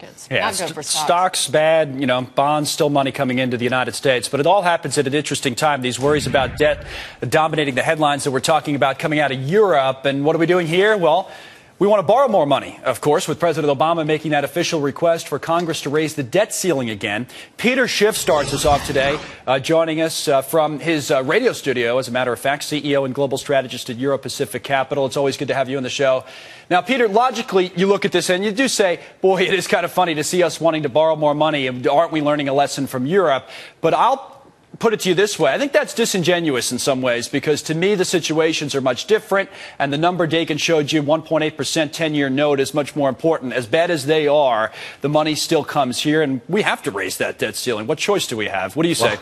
markets. Yeah, Not good for stocks. Stocks, bad, bonds, still money coming into the United States. But it all happens at an interesting time. These worries about debt dominating the headlines that we're talking about coming out of Europe. And what are we doing here? Well, we want to borrow more money, of course, with President Obama making that official request for Congress to raise the debt ceiling again. Peter Schiff starts us off today, joining us from his radio studio, as a matter of fact, CEO and global strategist at Euro Pacific Capital. It's always good to have you on the show. Now, Peter, logically, you look at this and you do say, boy, it is kind of funny to see us wanting to borrow more money. And aren't we learning a lesson from Europe? But I'll put it to you this way. I think that's disingenuous in some ways, because to me the situations are much different, and the number Dakin showed you, 1.8% 10-year note, is much more important. As bad as they are, the money still comes here, and we have to raise that debt ceiling. What choice do we have? What do you say?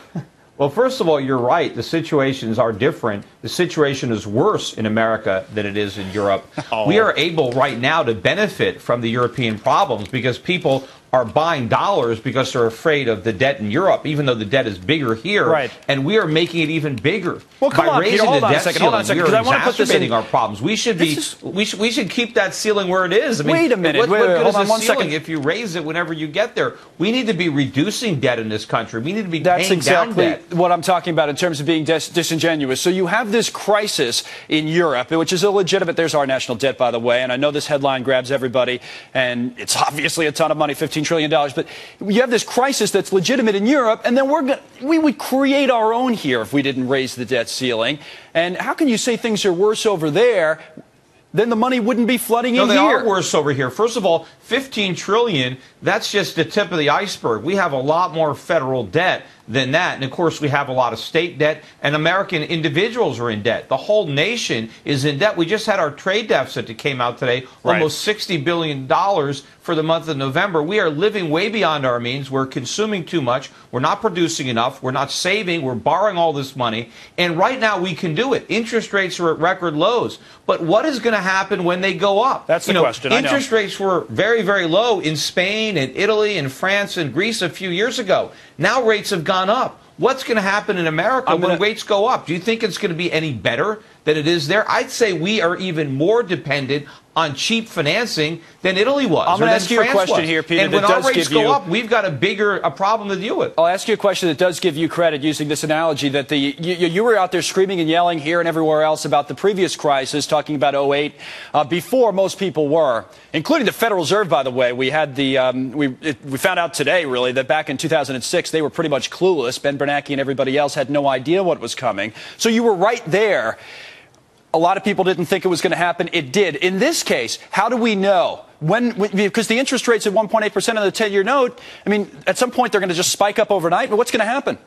Well, first of all, you're right. The situations are different. The situation is worse in America than it is in Europe. Oh. We are able right now to benefit from the European problems because people are buying dollars because they're afraid of the debt in Europe, even though the debt is bigger here. Right. And we are making it even bigger. Well, come by on, raising Peter, the debt ceiling. Hold on a second, we are I want to put this in our problems. We should we should keep that ceiling where it is. I mean, wait a minute. What good is hold on a ceiling if you raise it whenever you get there? We need to be reducing debt in this country. We need to be paying down debt. That's exactly what I'm talking about in terms of being disingenuous. So you have this crisis in Europe, which is illegitimate. There's our national debt, by the way, and I know this headline grabs everybody, and it's obviously a ton of money, $15 trillion, but you have this crisis that's legitimate in Europe, and then we would create our own here if we didn't raise the debt ceiling. And how can you say things are worse over there? Then the money wouldn't be flooding in here. No, they are worse over here. First of all, $15 trillion, that's just the tip of the iceberg. We have a lot more federal debt than that. And, of course, we have a lot of state debt, and American individuals are in debt. The whole nation is in debt. We just had our trade deficit that came out today, almost $60 billion for the month of November. We are living way beyond our means. We're consuming too much. We're not producing enough. We're not saving. We're borrowing all this money. And right now we can do it. Interest rates are at record lows. But what is going to happen when they go up? That's the question. Interest rates were very, very low in Spain and Italy and France and Greece a few years ago. Now rates have gone up. What's going to happen in America when rates go up? Do you think it's going to be any better than it is there? I'd say we are even more dependent on cheap financing than Italy was. I'm going to ask you a question here, Peter. And when our rates go up, we've got a problem to deal with. I'll ask you a question that does give you credit, using this analogy, that you were out there screaming and yelling here and everywhere else about the previous crisis, talking about '08, before most people were, including the Federal Reserve, by the way. We had we found out today, really, that back in 2006, they were pretty much clueless. Ben Bernanke and everybody else had no idea what was coming. So you were right there. A lot of people didn't think it was going to happen. It did. In this case, how do we know? Because the interest rate's at 1.8% on the 10-year note, I mean, at some point they're going to just spike up overnight. But what's going to happen?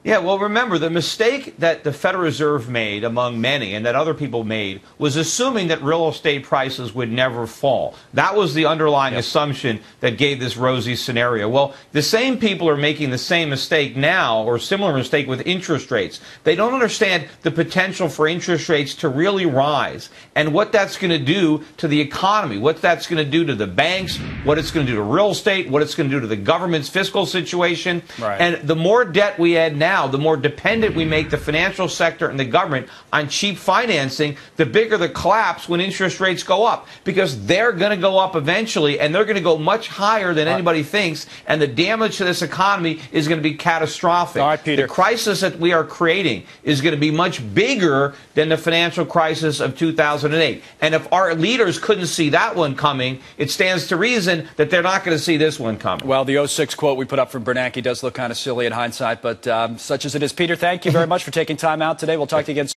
Yeah, well, remember, the mistake that the Federal Reserve made, among many, and that other people made, was assuming that real estate prices would never fall. That was the underlying assumption that gave this rosy scenario. Well, the same people are making the same mistake now, or similar mistake with interest rates. They don't understand the potential for interest rates to really rise and what that's going to do to the economy, what that's going to do to the banks, what it's going to do to real estate, what it's going to do to the government's fiscal situation. Right. And the more debt we add now, the more dependent we make the financial sector and the government on cheap financing, the bigger the collapse when interest rates go up, because they're going to go up eventually, and they're going to go much higher than anybody thinks, and the damage to this economy is going to be catastrophic. All right, Peter. The crisis that we are creating is going to be much bigger than the financial crisis of 2008. And if our leaders couldn't see that one coming, it stands to reason that they're not going to see this one coming. Well, the '06 quote we put up from Bernanke does look kind of silly in hindsight, but such as it is. Peter, thank you very much for taking time out today. We'll talk to you again soon.